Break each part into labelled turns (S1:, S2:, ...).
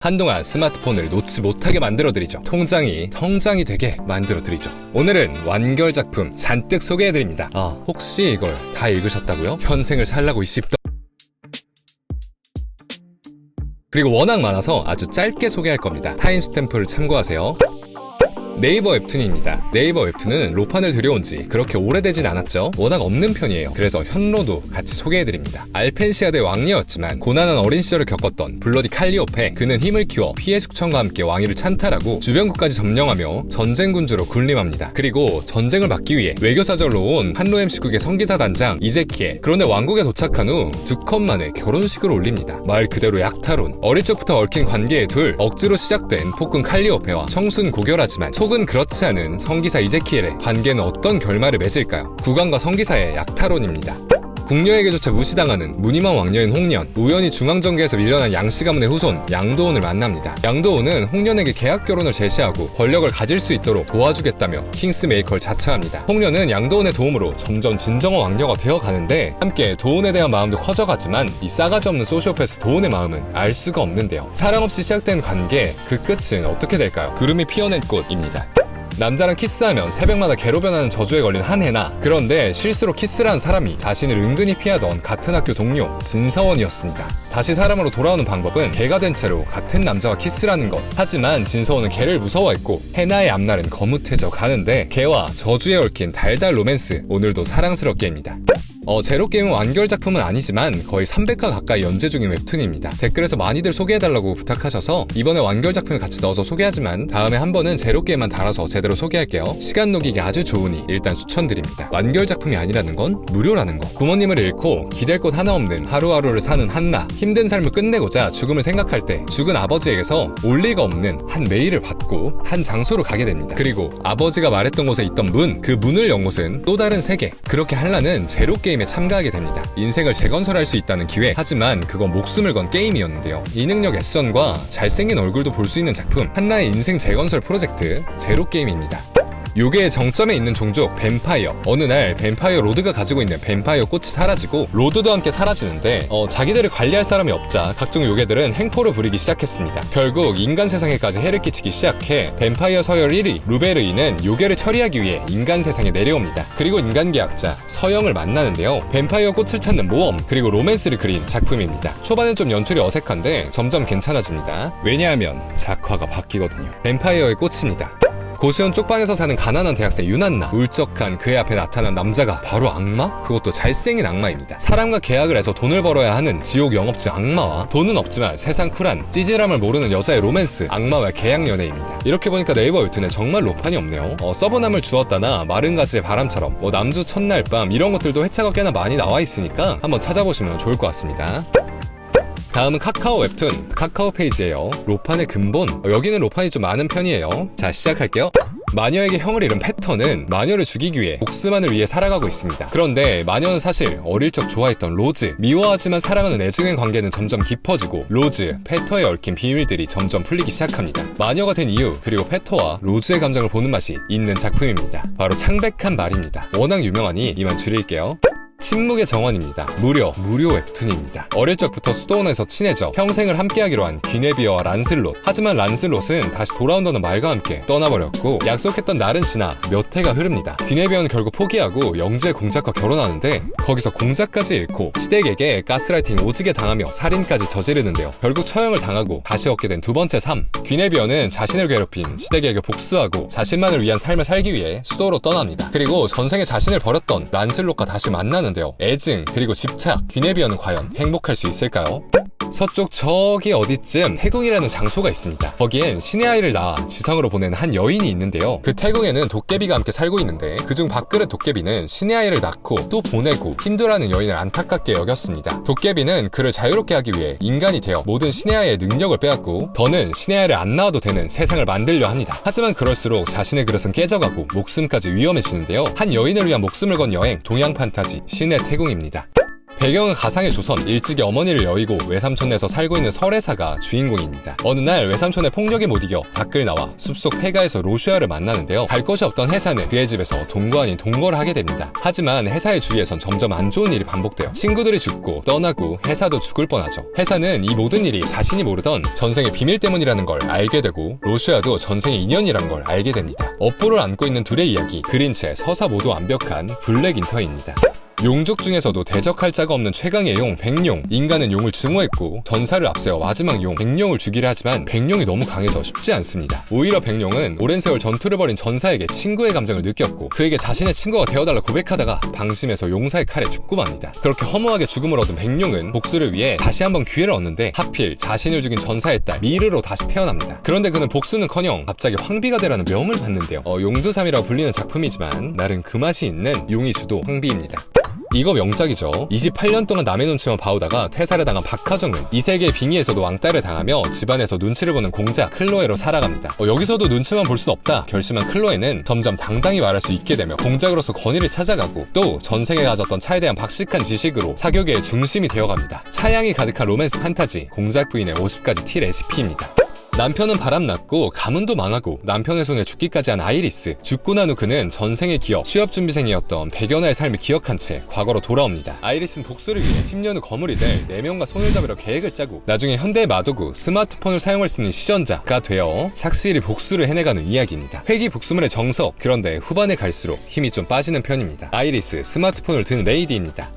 S1: 한동안 스마트폰을 놓지 못하게 만들어드리죠. 통장이 성장이 되게 만들어드리죠. 오늘은 완결 작품 잔뜩 소개해드립니다. 혹시 이걸 다 읽으셨다고요? 현생을 살라고 이씹더. 그리고 워낙 많아서 아주 짧게 소개할 겁니다. 타임스탬프를 참고하세요. 네이버 웹툰입니다. 네이버 웹툰은 로판을 들여온 지 그렇게 오래되진 않았죠. 워낙 없는 편이에요. 그래서 현로도 같이 소개해드립니다. 알펜시아드의 왕녀였지만 고난한 어린 시절을 겪었던 블러디 칼리오페, 그는 힘을 키워 피해 숙청과 함께 왕위를 찬탈하고 주변국까지 점령하며 전쟁군주로 군림합니다. 그리고 전쟁을 막기 위해 외교사절로 온 한로엠 시국의 성기사 단장 이제키에, 그런데 왕국에 도착한 후 2컵 만에 결혼식을 올립니다. 말 그대로 약탈혼. 어릴 적부터 얽힌 관계의 둘, 억지로 시작된 폭군 칼리오페와 청순 고결하지만 속은 그렇지 않은 성기사 이제키엘의 관계는 어떤 결말을 맺을까요? 국왕과 성기사의 약탈혼입니다. 궁녀에게조차 무시당하는 무늬만 왕녀인 홍련, 우연히 중앙정계에서 밀려난 양씨 가문의 후손 양도온을 만납니다. 양도온은 홍련에게 계약 결혼을 제시하고 권력을 가질 수 있도록 도와주겠다며 킹스메이커를 자처합니다. 홍련은 양도온의 도움으로 점점 진정한 왕녀가 되어가는데 함께 도온에 대한 마음도 커져가지만 이 싸가지 없는 소시오패스 도온의 마음은 알 수가 없는데요. 사랑 없이 시작된 관계, 그 끝은 어떻게 될까요? 구름이 피어낸 꽃입니다. 남자랑 키스하면 새벽마다 개로 변하는 저주에 걸린 한해나, 그런데 실수로 키스를 한 사람이 자신을 은근히 피하던 같은 학교 동료 진서원이었습니다. 다시 사람으로 돌아오는 방법은 개가 된 채로 같은 남자와 키스를 하는 것. 하지만 진서원은 개를 무서워했고 해나의 앞날은 거뭇해져 가는데 개와 저주에 얽힌 달달 로맨스, 오늘도 사랑스럽게입니다. 제로게임은 완결 작품은 아니지만 거의 300화 가까이 연재 중인 웹툰입니다. 댓글에서 많이들 소개해달라고 부탁하셔서 이번에 완결 작품을 같이 넣어서 소개하지만 다음에 한 번은 제로게임만 달아서 제대로 소개할게요. 시간 녹이기 아주 좋으니 일단 추천드립니다. 완결 작품이 아니라는 건 무료라는 거. 부모님을 잃고 기댈 곳 하나 없는 하루하루를 사는 한나, 힘든 삶을 끝내고자 죽음을 생각할 때 죽은 아버지에게서 올 리가 없는 한 메일을 받고 한 장소로 가게 됩니다. 그리고 아버지가 말했던 곳에 있던 문, 그 문을 연 곳은 또 다른 세계. 그렇게 한나는 제로게임 참가하게 됩니다. 인생을 재건설할 수 있다는 기회, 하지만 그건 목숨을 건 게임이었는데요. 이 능력 액션과 잘생긴 얼굴도 볼 수 있는 작품, 한나의 인생 재건설 프로젝트 제로게임입니다. 요괴의 정점에 있는 종족 뱀파이어. 어느 날 뱀파이어 로드가 가지고 있는 뱀파이어 꽃이 사라지고 로드도 함께 사라지는데 자기들을 관리할 사람이 없자 각종 요괴들은 행포를 부리기 시작했습니다. 결국 인간 세상에까지 해를 끼치기 시작해 뱀파이어 서열 1위 루베르이는 요괴를 처리하기 위해 인간 세상에 내려옵니다. 그리고 인간계약자 서영을 만나는데요. 뱀파이어 꽃을 찾는 모험, 그리고 로맨스를 그린 작품입니다. 초반엔 좀 연출이 어색한데 점점 괜찮아집니다. 왜냐하면 작화가 바뀌거든요. 뱀파이어의 꽃입니다. 고시원 쪽방에서 사는 가난한 대학생 유난나, 울적한 그의 앞에 나타난 남자가 바로 악마? 그것도 잘생긴 악마입니다. 사람과 계약을 해서 돈을 벌어야 하는 지옥 영업증 악마와 돈은 없지만 세상 쿨한 찌질함을 모르는 여자의 로맨스, 악마와 계약 연애입니다. 이렇게 보니까 네이버 웹툰에 정말 로판이 없네요. 썩어남을 주었다나 마른 가지의 바람처럼, 남주 첫날 밤 이런 것들도 회차가 꽤나 많이 나와 있으니까 한번 찾아보시면 좋을 것 같습니다. 다음은 카카오 웹툰, 카카오 페이지예요. 로판의 근본, 여기는 로판이 좀 많은 편이에요. 자, 시작할게요. 마녀에게 형을 잃은 패턴은 마녀를 죽이기 위해 복수만을 위해 살아가고 있습니다. 그런데 마녀는 사실 어릴 적 좋아했던 로즈, 미워하지만 사랑하는 애증의 관계는 점점 깊어지고 로즈, 페터에 얽힌 비밀들이 점점 풀리기 시작합니다. 마녀가 된 이유, 그리고 페터와 로즈의 감정을 보는 맛이 있는 작품입니다. 바로 창백한 말입니다. 워낙 유명하니 이만 줄일게요. 침묵의 정원입니다. 무료 웹툰입니다. 어릴 적부터 수도원에서 친해져 평생을 함께하기로 한 귀네비어와 란슬롯. 하지만 란슬롯은 다시 돌아온다는 말과 함께 떠나버렸고 약속했던 날은 지나 몇 해가 흐릅니다. 귀네비어는 결국 포기하고 영주의 공작과 결혼하는데 거기서 공작까지 잃고 시댁에게 가스라이팅 오지게 당하며 살인까지 저지르는데요. 결국 처형을 당하고 다시 얻게 된 두 번째 삶. 귀네비어는 자신을 괴롭힌 시댁에게 복수하고 자신만을 위한 삶을 살기 위해 수도로 떠납니다. 그리고 전생에 자신을 버렸던 란슬롯과 다시 만나는 애증, 그리고 집착, 귀네비어는 과연 행복할 수 있을까요? 서쪽 저기 어디쯤 태국이라는 장소가 있습니다. 거기엔 신의 아이를 낳아 지상으로 보낸 한 여인이 있는데요. 그 태국에는 도깨비가 함께 살고 있는데 그중 밥그릇 도깨비는 신의 아이를 낳고 또 보내고 힌두라는 여인을 안타깝게 여겼습니다. 도깨비는 그를 자유롭게 하기 위해 인간이 되어 모든 신의 아이의 능력을 빼앗고 더는 신의 아이를 안 낳아도 되는 세상을 만들려 합니다. 하지만 그럴수록 자신의 그릇은 깨져가고 목숨까지 위험해지는데요. 한 여인을 위한 목숨을 건 여행, 동양 판타지 신의 태국입니다. 배경은 가상의 조선, 일찍이 어머니를 여의고 외삼촌네에서 살고 있는 설혜사가 주인공입니다. 어느 날 외삼촌의 폭력에 못 이겨 밖을 나와 숲속 폐가에서 로슈아를 만나는데요. 갈 곳이 없던 혜사는 그의 집에서 동거 아닌 동거를 하게 됩니다. 하지만 혜사의 주위에선 점점 안 좋은 일이 반복돼요. 친구들이 죽고 떠나고 혜사도 죽을 뻔하죠. 혜사는 이 모든 일이 자신이 모르던 전생의 비밀 때문이라는 걸 알게 되고 로슈아도 전생의 인연이라는 걸 알게 됩니다. 업보를 안고 있는 둘의 이야기, 그림체, 서사 모두 완벽한 블랙 인터입니다. 용족 중에서도 대적할 자가 없는 최강의 용 백룡. 인간은 용을 증오했고 전사를 앞세워 마지막 용 백룡을 죽이려 하지만 백룡이 너무 강해서 쉽지 않습니다. 오히려 백룡은 오랜 세월 전투를 벌인 전사에게 친구의 감정을 느꼈고 그에게 자신의 친구가 되어달라 고백하다가 방심해서 용사의 칼에 죽고 맙니다. 그렇게 허무하게 죽음을 얻은 백룡은 복수를 위해 다시 한번 기회를 얻는데 하필 자신을 죽인 전사의 딸 미르로 다시 태어납니다. 그런데 그는 복수는커녕 갑자기 황비가 되라는 명을 받는데요. 용두삼이라고 불리는 작품이지만 나름 그 맛이 있는 용이 주도 황비입니다. 이거 명작이죠. 28년 동안 남의 눈치만 봐오다가 퇴사를 당한 박하정은 이 세계의 빙의에서도 왕따를 당하며 집안에서 눈치를 보는 공자 클로에로 살아갑니다. 여기서도 눈치만 볼 순 없다 결심한 클로에는 점점 당당히 말할 수 있게 되며 공작으로서 권위를 찾아가고 또 전생에 가졌던 차에 대한 박식한 지식으로 사교계의 중심이 되어갑니다. 차양이 가득한 로맨스 판타지 공작 부인의 50가지 티 레시피입니다. 남편은 바람났고 가문도 망하고 남편의 손에 죽기까지 한 아이리스. 죽고 난 후 그는 전생의 기억, 취업준비생이었던 백연아의 삶을 기억한 채 과거로 돌아옵니다. 아이리스는 복수를 위해 10년 후 거물이 될 4명과 손을 잡으려 계획을 짜고 나중에 현대의 마도구, 스마트폰을 사용할 수 있는 시전자가 되어 착실히 복수를 해내가는 이야기입니다. 회기 복수물의 정석, 그런데 후반에 갈수록 힘이 좀 빠지는 편입니다. 아이리스, 스마트폰을 든 레이디입니다.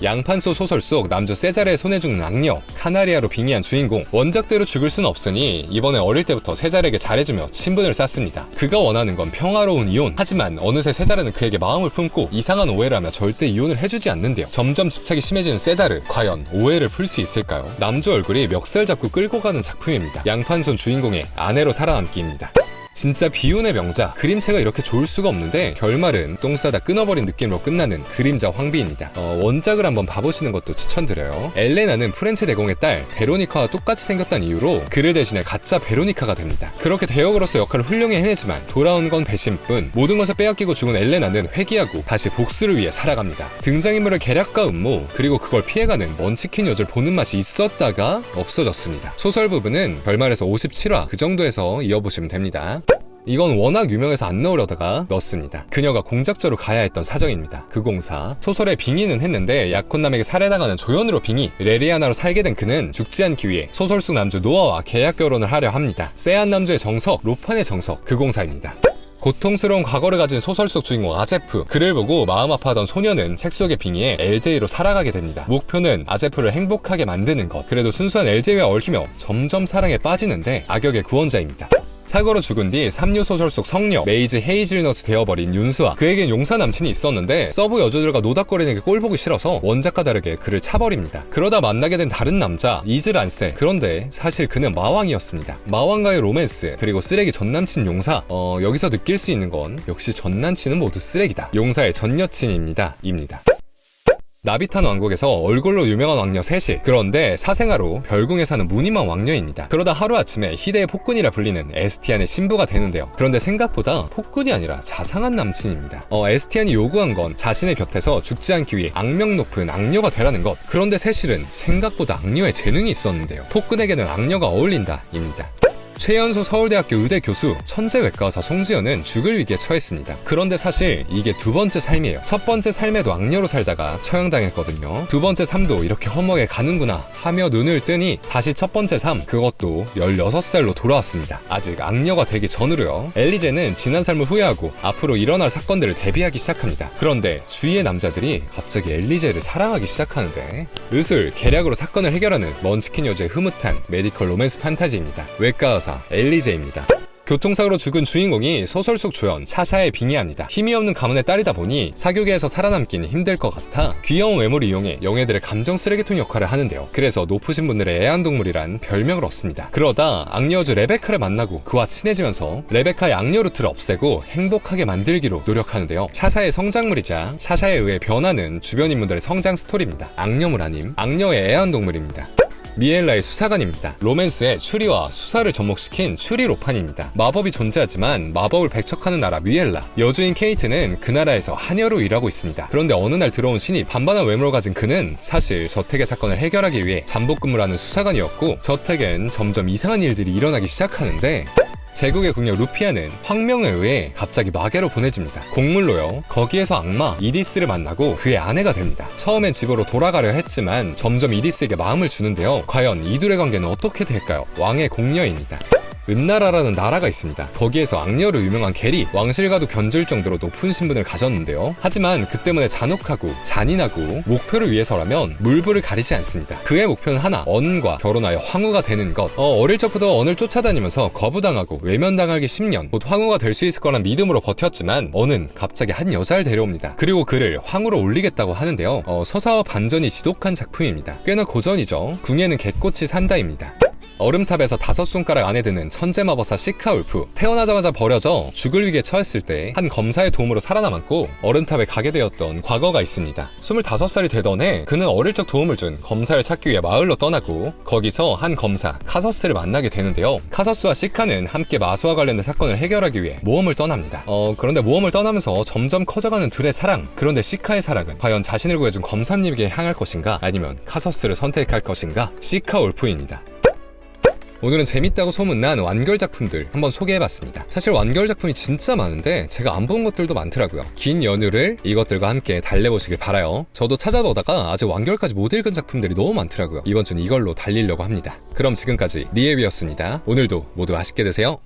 S1: 양판소 소설 속 남주 세자르의 손에 죽는 악녀, 카나리아로 빙의한 주인공. 원작대로 죽을 순 없으니 이번에 어릴 때부터 세자르에게 잘해주며 친분을 쌓습니다. 그가 원하는 건 평화로운 이혼. 하지만 어느새 세자르는 그에게 마음을 품고 이상한 오해를 하며 절대 이혼을 해주지 않는데요. 점점 집착이 심해지는 세자르, 과연 오해를 풀 수 있을까요? 남주 얼굴이 멱살 잡고 끌고 가는 작품입니다. 양판손 주인공의 아내로 살아남기입니다. 진짜 비운의 명작, 그림체가 이렇게 좋을 수가 없는데 결말은 똥 싸다 끊어버린 느낌으로 끝나는 그림자 황비입니다. 원작을 한번 봐보시는 것도 추천드려요. 엘레나는 프렌체 대공의 딸 베로니카와 똑같이 생겼다는 이유로 그를 대신해 가짜 베로니카가 됩니다. 그렇게 대역으로서 역할을 훌륭히 해내지만 돌아온 건 배신뿐. 모든 것을 빼앗기고 죽은 엘레나는 회귀하고 다시 복수를 위해 살아갑니다. 등장인물의 계략과 음모, 그리고 그걸 피해가는 먼치킨 여자를 보는 맛이 있었다가 없어졌습니다. 소설 부분은 결말에서 57화 그 정도에서 이어보시면 됩니다. 이건 워낙 유명해서 안 넣으려다가 넣었습니다. 그녀가 공작자로 가야 했던 사정입니다. 그 공사. 소설에 빙의는 했는데 약혼남에게 살해당하는 조연으로 빙의. 레리아나로 살게 된 그는 죽지 않기 위해 소설 속 남주 노아와 계약 결혼을 하려 합니다. 쎄한 남주의 정석, 로판의 정석. 그 공사입니다. 고통스러운 과거를 가진 소설 속 주인공 아제프. 그를 보고 마음 아파하던 소녀는 책 속의 빙의에 LJ로 살아가게 됩니다. 목표는 아제프를 행복하게 만드는 것. 그래도 순수한 LJ와 얽히며 점점 사랑에 빠지는데 악역의 구원자입니다. 사고로 죽은 뒤 3류 소설 속 성녀 메이즈 헤이즐넛이 되어버린 윤수아. 그에겐 용사 남친이 있었는데 서브 여주들과 노닥거리는 게 꼴보기 싫어서 원작과 다르게 그를 차버립니다. 그러다 만나게 된 다른 남자 이즈란세. 그런데 사실 그는 마왕이었습니다. 마왕과의 로맨스, 그리고 쓰레기 전남친 용사. 여기서 느낄 수 있는 건 역시 전남친은 모두 쓰레기다. 용사의 전여친입니다. 입니다. 나비탄 왕국에서 얼굴로 유명한 왕녀 셋이. 그런데 사생아로 별궁에 사는 무늬만 왕녀입니다. 그러다 하루아침에 희대의 폭군이라 불리는 에스티안의 신부가 되는데요. 그런데 생각보다 폭군이 아니라 자상한 남친입니다. 에스티안이 요구한 건 자신의 곁에서 죽지 않기 위해 악명 높은 악녀가 되라는 것. 그런데 세실은 생각보다 악녀의 재능이 있었는데요. 폭군에게는 악녀가 어울린다 입니다. 최연소 서울대학교 의대 교수, 천재 외과의사 송지연은 죽을 위기에 처했습니다. 그런데 사실 이게 두 번째 삶이에요. 첫 번째 삶에도 악녀로 살다가 처형당했거든요. 두 번째 삶도 이렇게 허무하게 가는구나 하며 눈을 뜨니 다시 첫 번째 삶, 그것도 16살로 돌아왔습니다. 아직 악녀가 되기 전으로요. 엘리제는 지난 삶을 후회하고 앞으로 일어날 사건들을 대비하기 시작합니다. 그런데 주위의 남자들이 갑자기 엘리제를 사랑하기 시작하는데 의술, 계략으로 사건을 해결하는 먼치킨 여자의 흐뭇한 메디컬 로맨스 판타지입니다. 외과의사 엘리제입니다. 교통사고로 죽은 주인공이 소설 속 조연 샤샤에 빙의합니다. 힘이 없는 가문의 딸이다 보니 사교계에서 살아남기는 힘들 것 같아 귀여운 외모를 이용해 영예들의 감정 쓰레기통 역할을 하는데요. 그래서 높으신 분들의 애완동물이란 별명을 얻습니다. 그러다 악녀주 레베카를 만나고 그와 친해지면서 레베카의 악녀 루트를 없애고 행복하게 만들기로 노력하는데요. 샤샤의 성장물이자 샤샤에 의해 변하는 주변 인물들의 성장 스토리입니다. 악녀물 아님, 악녀의 애완동물입니다. 미엘라의 수사관입니다. 로맨스의 추리와 수사를 접목시킨 추리 로판입니다. 마법이 존재하지만 마법을 배척하는 나라 미엘라. 여주인 케이트는 그 나라에서 하녀로 일하고 있습니다. 그런데 어느 날 들어온 신이 반반한 외모를 가진 그는 사실 저택의 사건을 해결하기 위해 잠복근무를 하는 수사관이었고, 저택엔 점점 이상한 일들이 일어나기 시작하는데 제국의 궁녀 루피아는 황명에 의해 갑자기 마계로 보내집니다. 곡물로요. 거기에서 악마 이디스를 만나고 그의 아내가 됩니다. 처음엔 집으로 돌아가려 했지만 점점 이디스에게 마음을 주는데요. 과연 이 둘의 관계는 어떻게 될까요? 왕의 공녀입니다. 은나라라는 나라가 있습니다. 거기에서 악녀로 유명한 게리, 왕실과도 견줄 정도로 높은 신분을 가졌는데요. 하지만 그 때문에 잔혹하고 잔인하고 목표를 위해서라면 물불을 가리지 않습니다. 그의 목표는 하나, 언과 결혼하여 황후가 되는 것. 어릴 적부터 언을 쫓아다니면서 거부당하고 외면당하기 10년, 곧 황후가 될 수 있을 거란 믿음으로 버텼지만 언은 갑자기 한 여자를 데려옵니다. 그리고 그를 황후로 올리겠다고 하는데요. 서사와 반전이 지독한 작품입니다. 꽤나 고전이죠. 궁예는 갯꽃이 산다입니다. 얼음탑에서 5손가락 안에 드는 천재마법사 시카울프. 태어나자마자 버려져 죽을 위기에 처했을 때 한 검사의 도움으로 살아남았고 얼음탑에 가게 되었던 과거가 있습니다. 25살이 되던 해 그는 어릴 적 도움을 준 검사를 찾기 위해 마을로 떠나고 거기서 한 검사 카서스를 만나게 되는데요. 카서스와 시카는 함께 마수와 관련된 사건을 해결하기 위해 모험을 떠납니다. 그런데 모험을 떠나면서 점점 커져가는 둘의 사랑. 그런데 시카의 사랑은 과연 자신을 구해준 검사님에게 향할 것인가, 아니면 카서스를 선택할 것인가? 시카울프입니다. 오늘은 재밌다고 소문난 완결 작품들 한번 소개해봤습니다. 사실 완결 작품이 진짜 많은데 제가 안 본 것들도 많더라고요. 긴 연휴를 이것들과 함께 달래보시길 바라요. 저도 찾아보다가 아직 완결까지 못 읽은 작품들이 너무 많더라고요. 이번 주는 이걸로 달리려고 합니다. 그럼 지금까지 리에위였습니다. 오늘도 모두 맛있게 드세요.